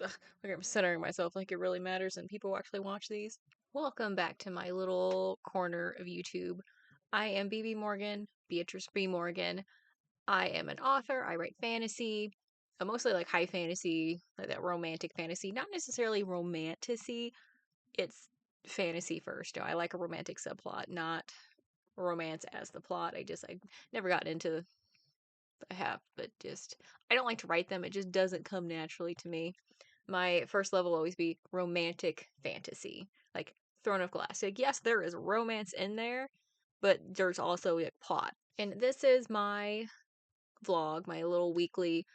Like I'm centering myself like it really matters and people actually watch these. Welcome back to my little corner of YouTube. I am BB Morgan, Beatrice B. Morgan. I am an author. I write fantasy, mostly like high fantasy, like that romantic fantasy. Not necessarily romantasy. It's fantasy first. I like a romantic subplot, not romance as the plot. I never got into. I have, but just I don't like to write them. It just doesn't come naturally to me. My first level will always be romantic fantasy, like Throne of Glass. Like, yes, there is romance in there, but there's also like plot. And this is my vlog, my little weekly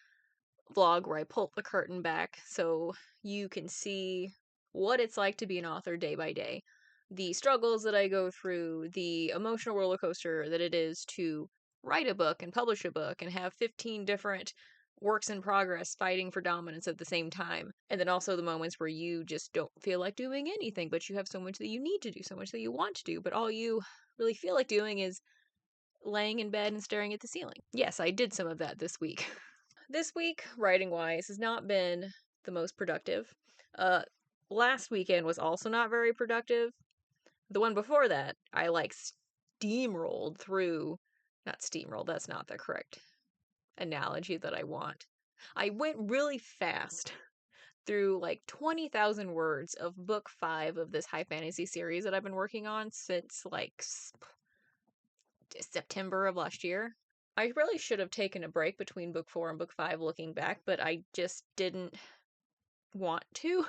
vlog where I pull the curtain back so you can see what it's like to be an author day by day. The struggles that I go through, the emotional roller coaster that it is to write a book and publish a book and have 15 different works in progress fighting for dominance at the same time. And then also the moments where you just don't feel like doing anything, but you have so much that you need to do, so much that you want to do, but all you really feel like doing is laying in bed and staring at the ceiling. Yes, I did some of that this week. This week, writing wise, has not been the most productive. Uh, Last weekend was also not very productive. The one before that, I like steamrolled through. Not steamrolled, that's not the correct analogy that I want. I went really fast through like 20,000 words of book 5 of this high fantasy series that I've been working on since like September of last year. I really should have taken a break between book 4 and book 5 looking back, but I just didn't want to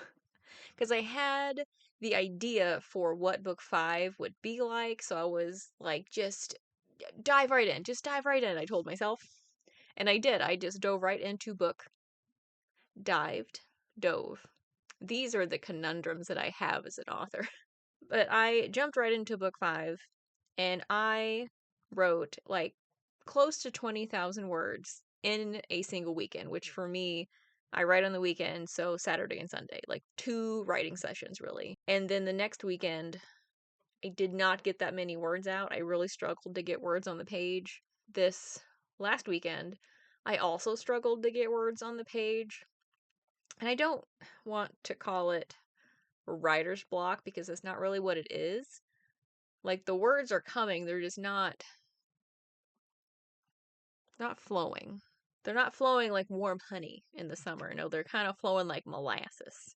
because I had the idea for what book 5 would be like, so I was like, just dive right in, just dive right in, I told myself. And I did. I just dove right into book, dived, dove. These are the conundrums that I have as an author. But I jumped right into book 5 and I wrote like close to 20,000 words in a single weekend, which for me, I write on the weekend, so Saturday and Sunday, like 2 writing sessions really. And then the next weekend, I did not get that many words out. I really struggled to get words on the page. This last weekend, I also struggled to get words on the page. And I don't want to call it writer's block because that's not really what it is. Like the words are coming, they're just not flowing. They're not flowing like warm honey in the summer. No, they're kind of flowing like molasses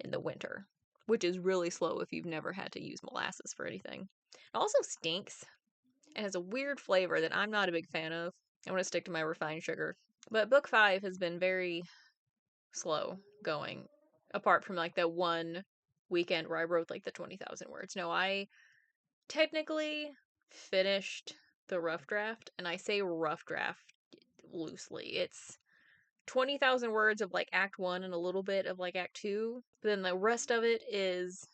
in the winter, which is really slow if you've never had to use molasses for anything. It also stinks. It has a weird flavor that I'm not a big fan of. I want to stick to my refined sugar. But book 5 has been very slow going, apart from like that one weekend where I wrote like the 20,000 words. No, I technically finished the rough draft, and I say rough draft loosely. It's 20,000 words of like Act 1 and a little bit of like Act 2. But then the rest of it is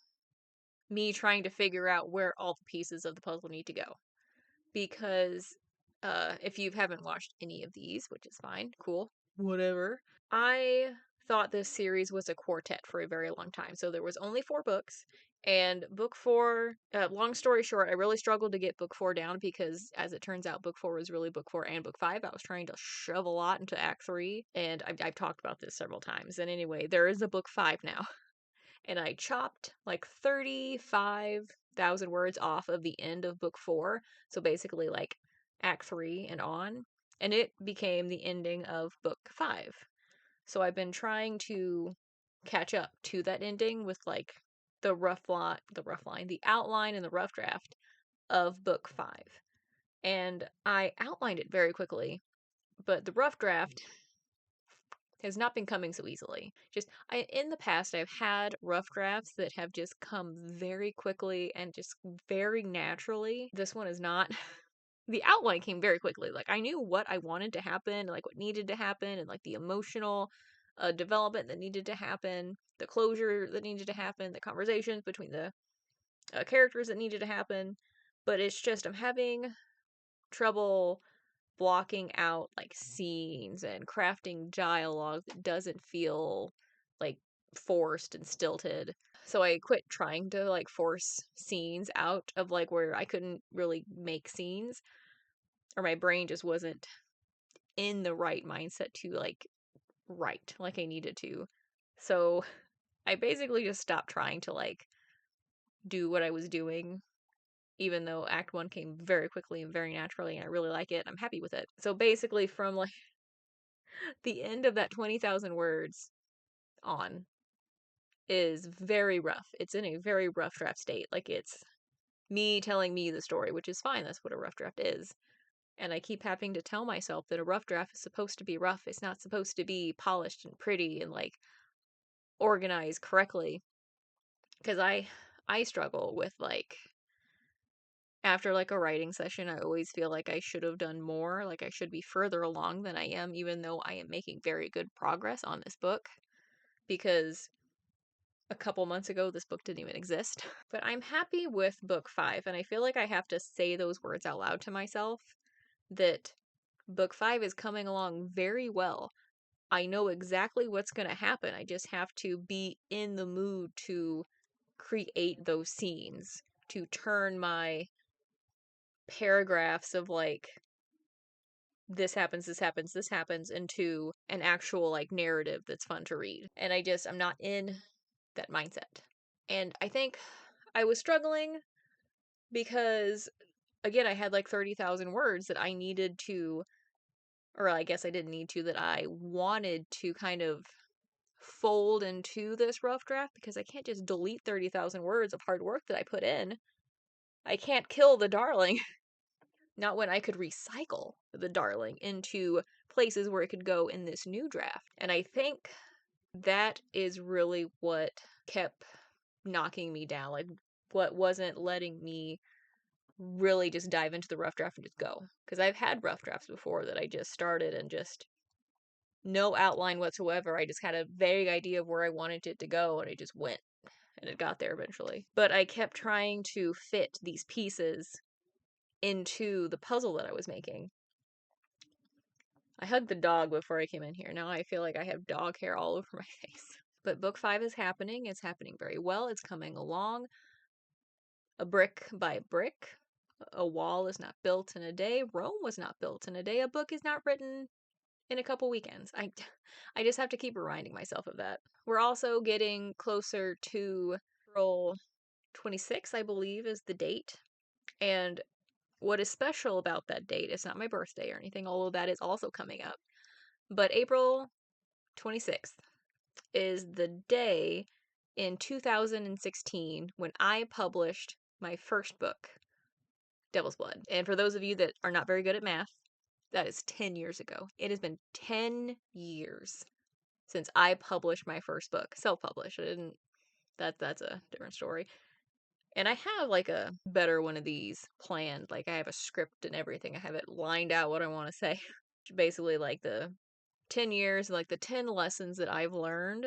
me trying to figure out where all the pieces of the puzzle need to go. Because if you haven't watched any of these, which is fine, cool, whatever, I thought this series was a quartet for a very long time. So there was only 4 books, and book 4, long story short, I really struggled to get book 4 down because, as it turns out, book 4 was really book 4 and book 5. I was trying to shove a lot into Act 3, and I've talked about this several times. And anyway, there is a book 5 now, and I chopped like 35,000 words off of the end of book 4. So basically, like Act 3 and on, and it became the ending of book 5. So I've been trying to catch up to that ending with like the outline and the rough draft of book 5. And I outlined it very quickly, but the rough draft has not been coming so easily. In the past I've had rough drafts that have just come very quickly and just very naturally. This one is not. The outline came very quickly. Like I knew what I wanted to happen, like what needed to happen, and like the emotional development that needed to happen, the closure that needed to happen, the conversations between the characters that needed to happen. But it's just I'm having trouble blocking out like scenes and crafting dialogue that doesn't feel like forced and stilted. So I quit trying to like force scenes out of like where I couldn't really make scenes, or my brain just wasn't in the right mindset to like write like I needed to. So I basically just stopped trying to like do what I was doing, even though Act 1 came very quickly and very naturally, and I really like it. I'm happy with it. So basically, from like the end of that 20,000 words on is very rough. It's in a very rough draft state. Like, it's me telling me the story, which is fine. That's what a rough draft is. And I keep having to tell myself that a rough draft is supposed to be rough. It's not supposed to be polished and pretty and like organized correctly. Because I struggle with like after like a writing session, I always feel like I should have done more. Like I should be further along than I am, even though I am making very good progress on this book. Because a couple months ago, this book didn't even exist. But I'm happy with book 5, and I feel like I have to say those words out loud to myself that book 5 is coming along very well. I know exactly what's going to happen. I just have to be in the mood to create those scenes, to turn my paragraphs of like, this happens, this happens, this happens into an actual like narrative that's fun to read. And I'm not in that mindset. And I think I was struggling because, again, I had like 30,000 words that I needed to, or I guess I didn't need to, that I wanted to kind of fold into this rough draft because I can't just delete 30,000 words of hard work that I put in. I can't kill the darling. Not when I could recycle the darling into places where it could go in this new draft. And I think that is really what kept knocking me down. Like, what wasn't letting me really just dive into the rough draft and just go. Because I've had rough drafts before that I just started and just no outline whatsoever. I just had a vague idea of where I wanted it to go and I just went and it got there eventually. But I kept trying to fit these pieces into the puzzle that I was making. I hugged the dog before I came in here. Now I feel like I have dog hair all over my face. But book 5 is happening. It's happening very well. It's coming along. A brick by brick. A wall is not built in a day. Rome was not built in a day. A book is not written in a couple weekends. I just have to keep reminding myself of that. We're also getting closer to April 26th, I believe, is the date. And what is special about that date, it's not my birthday or anything, although that is also coming up. But April 26th is the day in 2016 when I published my first book, Devil's Blood. And for those of you that are not very good at math, that is 10 years ago. It has been 10 years since I published my first book, self-published. I didn't that's a different story. And I have like a better one of these planned. Like I have a script and everything. I have it lined out what I want to say. Basically like the 10 years, like the 10 lessons that I've learned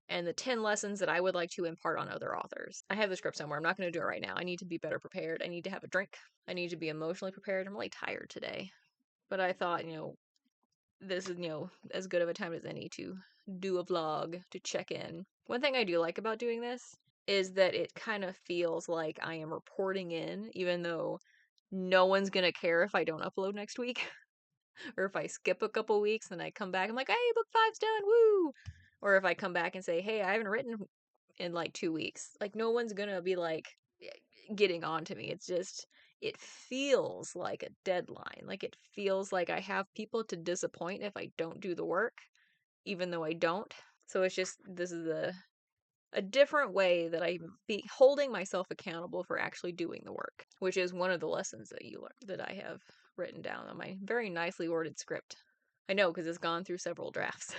and the 10 lessons that I would like to impart on other authors. I have the script somewhere. I'm not going to do it right now. I need to be better prepared. I need to have a drink. I need to be emotionally prepared. I'm really tired today. But I thought, this is, as good of a time as any to do a vlog, to check in. One thing I do like about doing this is that it kind of feels like I am reporting in, even though no one's going to care if I don't upload next week. Or if I skip a couple weeks and I come back, I'm like, hey, book 5's done, woo! Or if I come back and say, hey, I haven't written in like 2 weeks. Like, no one's gonna be like getting on to me. It's just, it feels like a deadline. Like, it feels like I have people to disappoint if I don't do the work, even though I don't. So it's just, this is a different way that I'm be holding myself accountable for actually doing the work, which is one of the lessons that you learn that I have written down on my very nicely worded script. I know because it's gone through several drafts.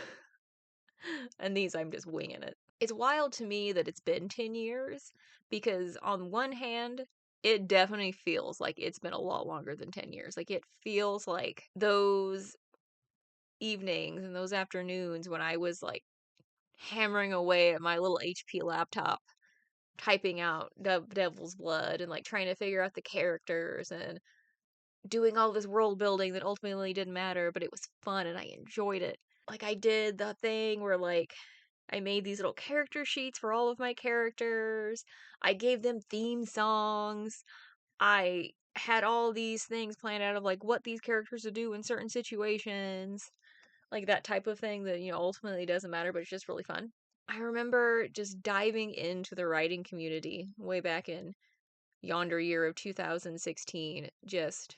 And these I'm just winging it. It's wild to me that it's been 10 years because on one hand, it definitely feels like it's been a lot longer than 10 years. Like it feels like those evenings and those afternoons when I was like hammering away at my little HP laptop typing out Devil's Blood and like trying to figure out the characters and doing all this world building that ultimately didn't matter, but it was fun and I enjoyed it. Like I did the thing where like I made these little character sheets for all of my characters. I gave them theme songs. I had all these things planned out of like what these characters would do in certain situations. Like that type of thing that, ultimately doesn't matter, but it's just really fun. I remember just diving into the writing community way back in yonder year of 2016, just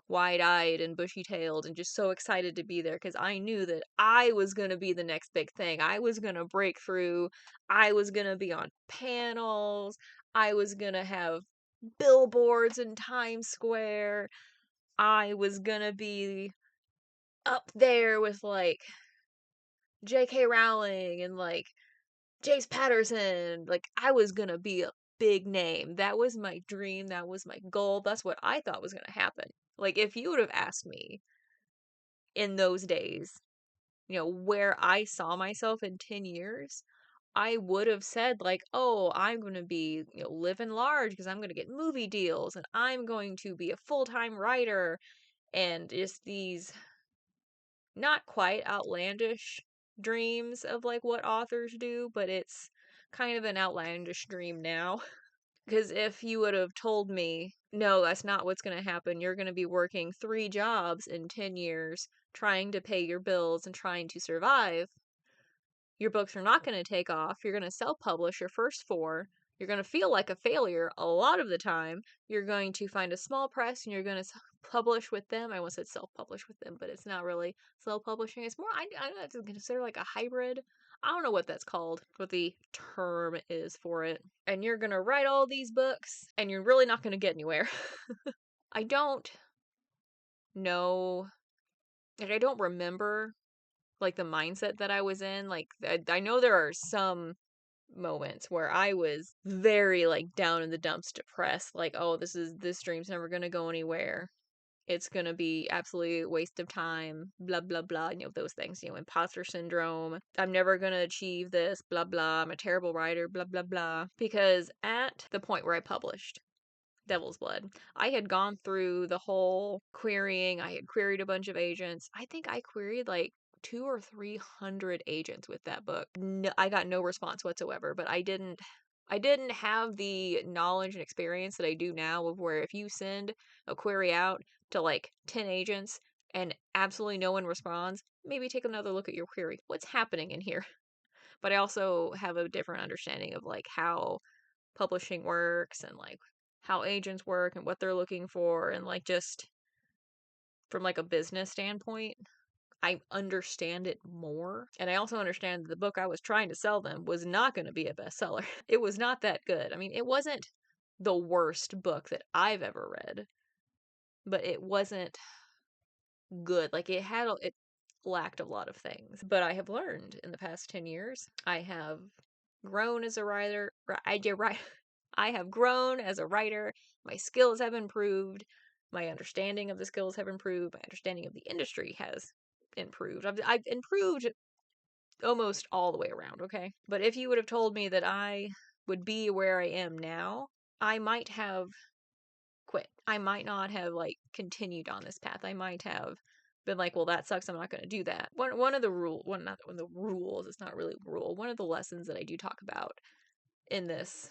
wide-eyed and bushy-tailed and just so excited to be there because I knew that I was going to be the next big thing. I was going to break through. I was going to be on panels. I was going to have billboards in Times Square. I was going to be up there with like J.K. Rowling and like Jace Patterson. Like I was going to be a big name. That was my dream. That was my goal. That's what I thought was going to happen. Like if you would have asked me in those days, where I saw myself in 10 years, I would have said, like, oh, I'm going to be, living large because I'm going to get movie deals and I'm going to be a full time writer and just these not quite outlandish dreams of like what authors do, but it's kind of an outlandish dream now. Because if you would have told me, no, that's not what's going to happen, you're going to be working 3 jobs in 10 years, trying to pay your bills and trying to survive, your books are not going to take off. You're going to self publish your first 4. You're going to feel like a failure a lot of the time. You're going to find a small press and you're going to publish with them. I almost said self publish with them, but it's not really self publishing. It's more, I like to consider like a hybrid. I don't know what that's called, what the term is for it. And you're going to write all these books and you're really not going to get anywhere. I don't know, like, I don't remember like the mindset that I was in. Like, I know there are some moments where I was very like down in the dumps, depressed, like, oh, this dream's never gonna go anywhere. It's gonna be absolutely a waste of time, blah blah blah, those things, imposter syndrome. I'm never gonna achieve this, blah blah. I'm a terrible writer, blah blah blah. Because at the point where I published Devil's Blood, I had gone through the whole querying. I had queried a bunch of agents. I think I queried like 200 or 300 agents with that book. No, I got no response whatsoever, but I didn't have the knowledge and experience that I do now of where if you send a query out to like 10 agents and absolutely no one responds, maybe take another look at your query. What's happening in here? But I also have a different understanding of like how publishing works and like how agents work and what they're looking for and like just from like a business standpoint. I understand it more. And I also understand that the book I was trying to sell them was not going to be a bestseller. It was not that good. I mean, it wasn't the worst book that I've ever read, but it wasn't good. Like it lacked a lot of things. But I have learned in the past 10 years. I have grown as a writer. I have grown as a writer. My skills have improved. My understanding of the skills have improved. My understanding of the industry has improved. I've improved almost all the way around, okay? But if you would have told me that I would be where I am now, I might have quit. I might not have like continued on this path. I might have been like, well, that sucks. I'm not going to do that. One of the not one of the rules. It's not really a rule. One of the lessons that I do talk about in this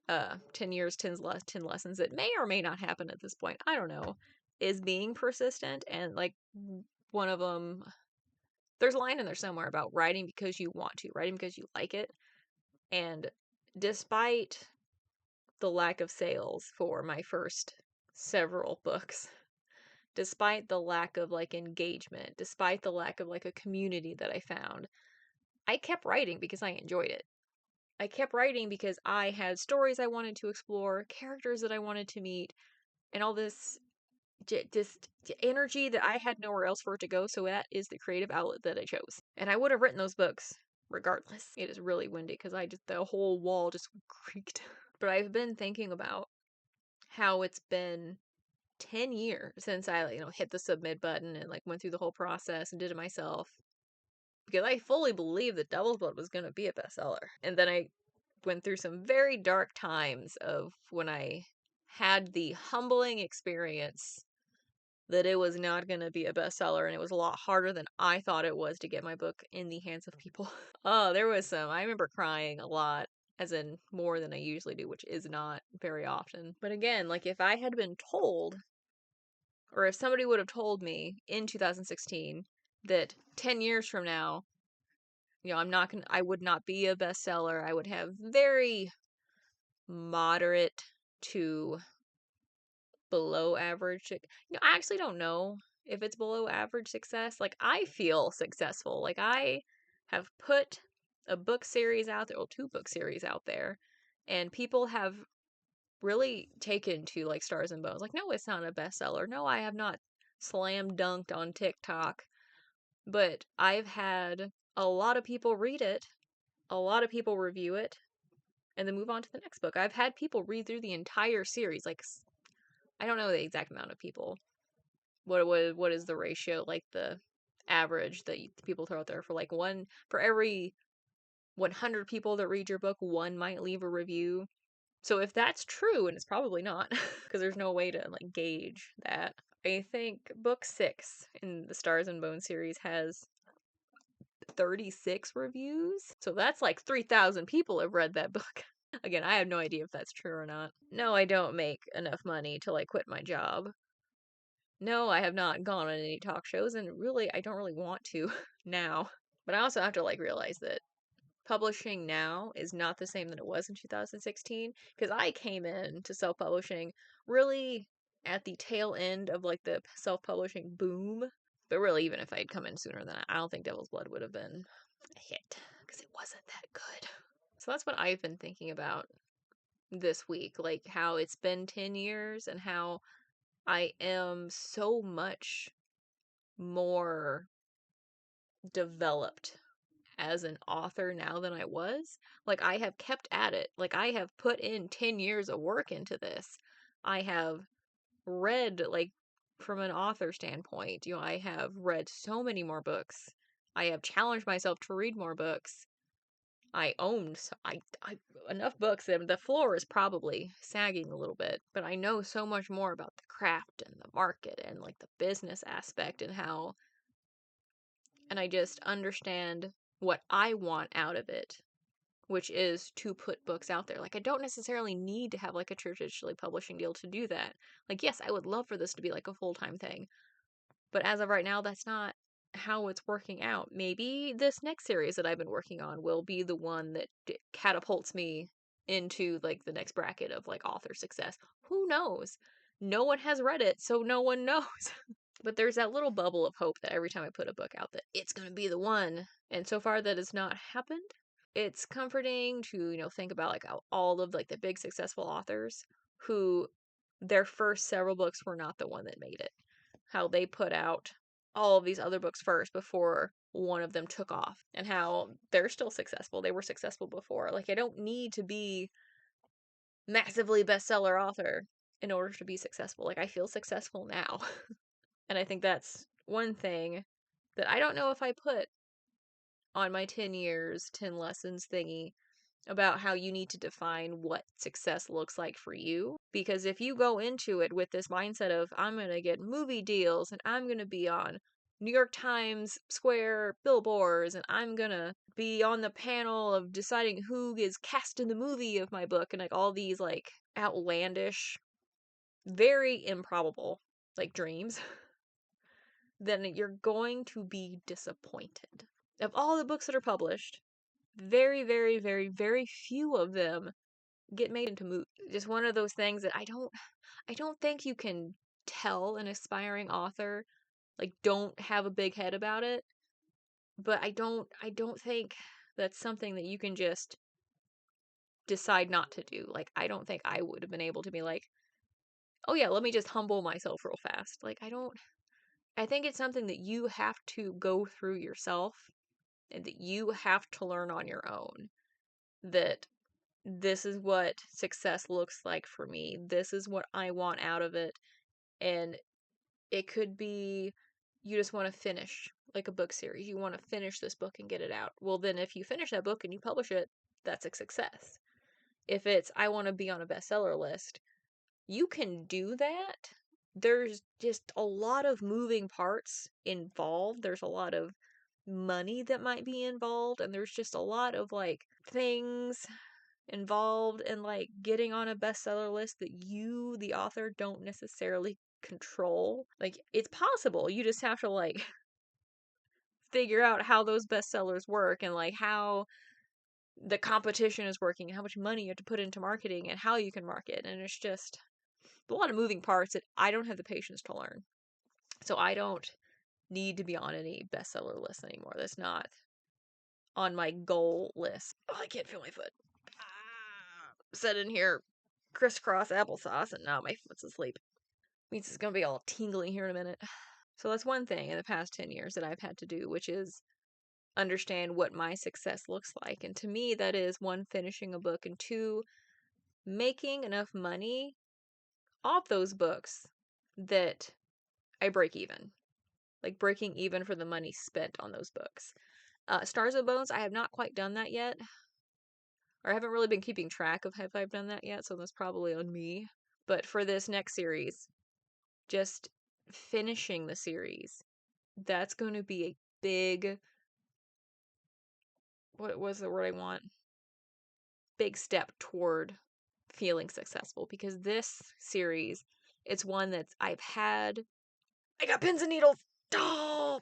10 years, 10 lessons that may or may not happen at this point, I don't know, is being persistent. And like one of them, there's a line in there somewhere about writing because you want to, writing because you like it. And despite the lack of sales for my first several books, despite the lack of like engagement, despite the lack of like a community that I found, I kept writing because I enjoyed it. I kept writing because I had stories I wanted to explore, characters that I wanted to meet, and all this just energy that I had nowhere else for it to go. So that is the creative outlet that I chose. And I would have written those books regardless. It is really windy because the whole wall just creaked. But I've been thinking about how it's been 10 years since I, hit the submit button and like went through the whole process and did it myself. Because I fully believed that Devil's Blood was going to be a bestseller. And then I went through some very dark times of when I had the humbling experience that it was not going to be a bestseller and it was a lot harder than I thought it was to get my book in the hands of people. Oh, there was I remember crying a lot, as in more than I usually do, which is not very often. But again, like if I had been told, or if somebody would have told me in 2016 that 10 years from now, I would not be a bestseller. I would have very moderate to below average. I actually don't know if it's below average success. Like, I feel successful. Like, I have put a book series out there, or 2 book series out there, and people have really taken to like Stars and Bones. Like, no, it's not a bestseller. No, I have not slam dunked on TikTok, but I've had a lot of people read it, a lot of people review it, and then move on to the next book. I've had people read through the entire series. Like, I don't know the exact amount of people. What is the ratio? Like the average that people throw out there for like one for every 100 people that read your book, one might leave a review. So if that's true, and it's probably not, because there's no way to like gauge that. I think book 6 in the Stars and Bones series has 36 reviews. So that's like 3,000 people have read that book. Again, I have no idea if that's true or not. No, I don't make enough money to like quit my job. No, I have not gone on any talk shows, and really, I don't really want to now. But I also have to like realize that publishing now is not the same that it was in 2016, because I came in to self-publishing really at the tail end of like the self-publishing boom. But really, even if I had come in sooner than that, I don't think Devil's Blood would have been a hit, because it wasn't that good. So that's what I've been thinking about this week, like how it's been 10 years and how I am so much more developed as an author now than I was. Like, I have kept at it. Like, I have put in 10 years of work into this. I have read, like, from an author standpoint, I have read so many more books. I have challenged myself to read more books. I owned enough books that the floor is probably sagging a little bit, but I know so much more about the craft and the market and like the business aspect and I just understand what I want out of it, which is to put books out there. Like, I don't necessarily need to have like a traditionally publishing deal to do that. Like, yes, I would love for this to be like a full-time thing, but as of right now, that's not how it's working out. Maybe this next series that I've been working on will be the one that catapults me into like the next bracket of like author success. Who knows? No one has read it, so no one knows. But there's that little bubble of hope that every time I put a book out that it's going to be the one. And so far that has not happened. It's comforting to, think about like all of like the big successful authors who their first several books were not the one that made it. How they put out all of these other books first before one of them took off, and how they're still successful. They were successful before. Like, I don't need to be massively bestseller author in order to be successful. Like, I feel successful now. And I think that's one thing that I don't know if I put on my 10 years, 10 lessons thingy about how you need to define what success looks like for you. Because if you go into it with this mindset of, I'm going to get movie deals and I'm going to be on New York Times Square billboards and I'm going to be on the panel of deciding who is cast in the movie of my book and like all these like outlandish, very improbable like dreams, then you're going to be disappointed. Of all the books that are published, very, very, very, very few of them get made into movies. Just one of those things that I don't think you can tell an aspiring author, like, don't have a big head about it. But I don't think that's something that you can just decide not to do. Like, I don't think I would have been able to be like, oh yeah, let me just humble myself real fast. Like, I think it's something that you have to go through yourself and that you have to learn on your own. That this is what success looks like for me. This is what I want out of it. And it could be you just want to finish like a book series. You want to finish this book and get it out. Well, then if you finish that book and you publish it, that's a success. If it's I want to be on a bestseller list, you can do that. There's just a lot of moving parts involved. There's a lot of money that might be involved, and there's just a lot of like things involved in like getting on a bestseller list that you, the author, don't necessarily control. Like, it's possible. You just have to like figure out how those bestsellers work and like how the competition is working, how much money you have to put into marketing and how you can market. And it's just a lot of moving parts that I don't have the patience to learn. So I don't need to be on any bestseller list anymore. That's not on my goal list. Oh, I can't feel my foot. Sitting here crisscross applesauce and now my foot's asleep. Means it's gonna be all tingly here in a minute. So that's one thing in the past 10 years that I've had to do, which is understand what my success looks like. And to me, that is one, finishing a book, and two, making enough money off those books that I break even. Like breaking even for the money spent on those books. Stars and Bones, I have not quite done that yet. Or I haven't really been keeping track of if I've done that yet, so that's probably on me. But for this next series, just finishing the series, that's going to be a big, what was the word I want? Big step toward feeling successful, because this series, it's one that I got pins and needles. Oh,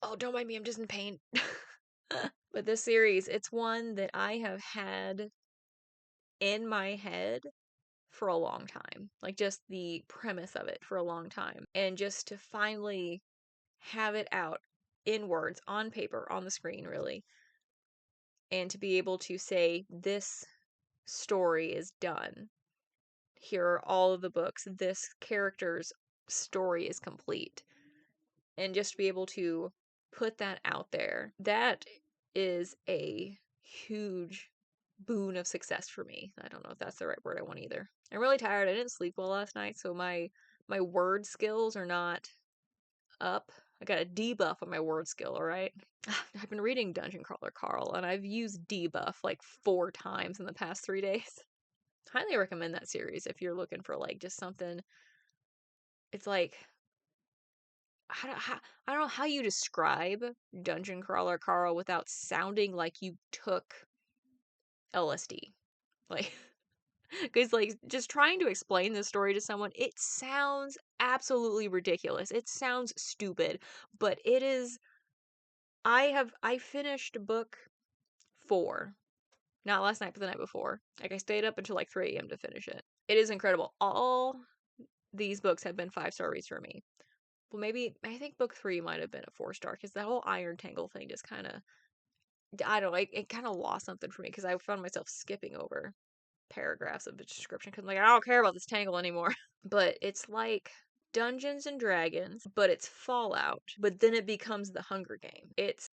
oh, don't mind me, I'm just in pain. But this series, it's one that I have had in my head for a long time. Like just the premise of it for a long time. And just to finally have it out in words, on paper, on the screen, really. And to be able to say, this story is done. Here are all of the books. This character's story is complete. And just to be able to put that out there, that is a huge boon of success for me. I don't know if that's the right word I want either. I'm really tired. I didn't sleep well last night, so my word skills are not up. I got a debuff on my word skill, alright? I've been reading Dungeon Crawler Carl, and I've used debuff like 4 times in the past 3 days. Highly recommend that series if you're looking for like just something. It's like, I don't know how you describe Dungeon Crawler Carl without sounding like you took LSD. Like, because like just trying to explain this story to someone, it sounds absolutely ridiculous. It sounds stupid, but it is. I finished book 4, not last night, but the night before. Like I stayed up until like 3 a.m. to finish it. It is incredible. All these books have been 5-star reads for me. Well, maybe I think book 3 might have been a 4-star, because the whole Iron Tangle thing just kind of, I don't know, it kind of lost something for me, because I found myself skipping over paragraphs of the description because I'm like, I don't care about this tangle anymore. But it's like Dungeons and Dragons, but it's Fallout, but then it becomes the Hunger Game. It's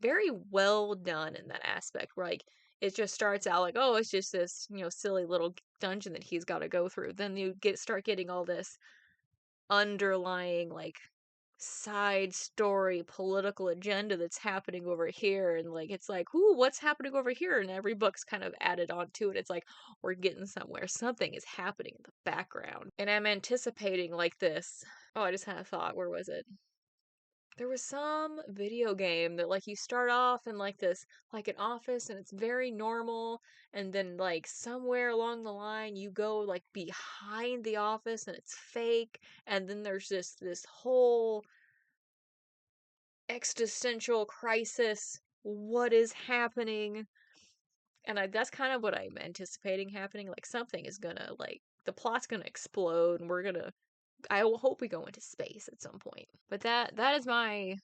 very well done in that aspect, where like it just starts out like, oh, it's just this, silly little dungeon that he's got to go through. Then you start getting all this underlying like side story political agenda that's happening over here, and like it's like, ooh, what's happening over here? And every book's kind of added on to it. It's like we're getting somewhere, something is happening in the background, and I'm anticipating like this. Oh, I just had a thought. Where was it? There was some video game that like you start off in like this, like an office, and it's very normal, and then like somewhere along the line you go like behind the office and it's fake, and then there's this whole existential crisis. What is happening? And that's kind of what I'm anticipating happening. Like something is gonna, like, the plot's gonna explode, and I will hope we go into space at some point. But that is my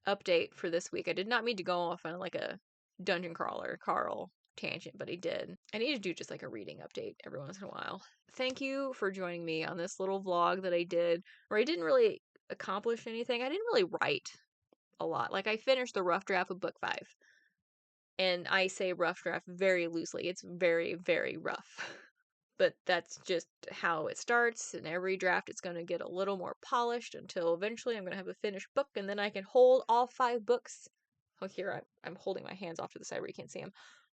update for this week. I did not mean to go off on like a Dungeon Crawler Carl tangent, but I did. I need to do just like a reading update every once in a while. Thank you for joining me on this little vlog that I did, where I didn't really accomplish anything. I didn't really write a lot. Like I finished the rough draft of book 5. And I say rough draft very loosely. It's very, very rough. But that's just how it starts. In every draft, it's going to get a little more polished until eventually I'm going to have a finished book, and then I can hold all 5 books. Oh, here, I'm holding my hands off to the side where you can't see them.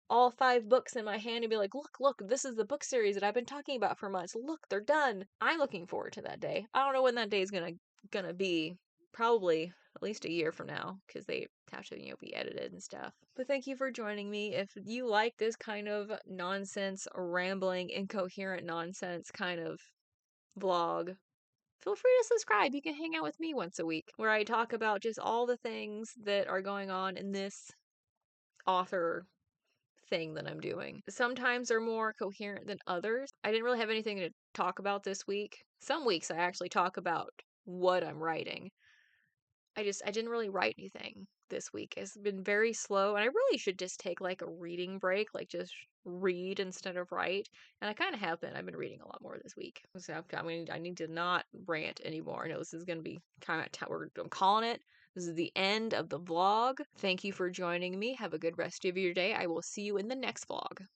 All 5 books in my hand and be like, look, this is the book series that I've been talking about for months. Look, they're done. I'm looking forward to that day. I don't know when that day is gonna be. Probably at least a year from now, because they have to, be edited and stuff. But thank you for joining me. If you like this kind of nonsense, rambling, incoherent nonsense kind of vlog, feel free to subscribe. You can hang out with me once a week where I talk about just all the things that are going on in this author thing that I'm doing. Sometimes they're more coherent than others. I didn't really have anything to talk about this week. Some weeks I actually talk about what I'm writing. I didn't really write anything this week. It's been very slow, and I really should just take like a reading break, like just read instead of write. And I kind of have been. I've been reading a lot more this week. So I need to not rant anymore. I know this is going to be kind of I'm calling it. This is the end of the vlog. Thank you for joining me. Have a good rest of your day. I will see you in the next vlog.